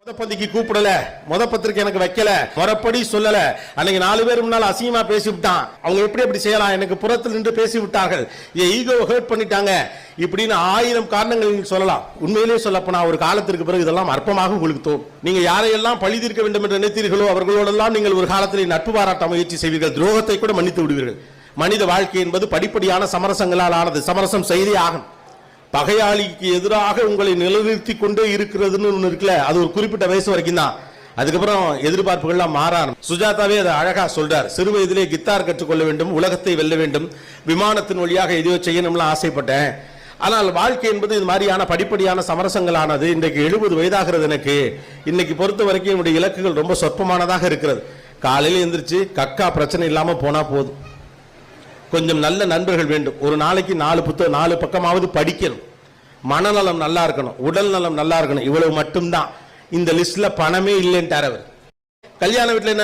பந்திக்கு கூப்பிடல, முத பத்திரிக்கை எனக்கு வைக்கல, முறப்படி சொல்லல, அன்னைக்கு 4 பேர் முன்னால அசிங்கமா பேசி விட்டான். அவங்க எப்படி செய்யலாம், எனக்கு புறத்தில் நின்று பேசி விட்டார்கள், என் ஈகோ ஹர்ட் பண்ணிட்டாங்க, இப்படின்னு 1000 காரணங்கள் சொல்லலாம். உண்மையிலே சொல்லப்போனா ஒரு காலத்திற்கு பிறகு இதெல்லாம் அற்பமாக உங்களுக்கு தோணும். நீங்க யாரையெல்லாம் பழி தீர்க்க வேண்டும் என்று நினைத்தீர்களோ அவர்களோடெல்லாம் நீங்கள் ஒரு காலத்தில் நட்பு பாராட்ட முயற்சி செய்வீர்கள், துரோகத்தை கூட மன்னித்து விடுவீர்கள். மனித வாழ்க்கை என்பது படிப்படியான சமரசங்களால் ஆனது. சமரசம் செய்தே ஆகும். பகையாளிக்கு எதிராக உங்களை நிலைநிறுத்தி கொண்டே இருக்கிறதுன்னு ஒண்ணு இருக்குல்ல, அது ஒரு குறிப்பிட்ட வயசு வரைக்கும் தான். அதுக்கப்புறம் எதிர்பார்ப்புகள்லாம் மாறான். சுஜாதாவே அதை அழகா சொல்றார். சிறு வயதிலே கித்தார் கற்றுக்கொள்ள வேண்டும், உலகத்தை வெல்ல வேண்டும், விமானத்தின் வழியாக எதையோ செய்யணும்லாம் ஆசைப்பட்டேன். ஆனால் வாழ்க்கை என்பது இது மாதிரியான படிப்படியான சமரசங்களானது. இன்றைக்கு 70 வயதாகிறது எனக்கு. இன்னைக்கு பொறுத்த வரைக்கும் என்னுடைய இலக்குகள் ரொம்ப சொற்பமானதாக இருக்கிறது. காலையில் எந்திரிச்சு கக்கா பிரச்சனை இல்லாம போனா போதும். கொஞ்சம் நல்ல நண்பர்கள் வேண்டும். ஒரு நாளைக்கு 4 பக்கமாவது படிக்கணும். மனநலம் நல்லா இருக்கணும், உடல் நலம் நல்லா இருக்கணும். இவ்வளவு மட்டும்தான். இந்த லிஸ்ட்ல பணமே இல்லைன்ட்டார் அவர். கல்யாண வீட்டில்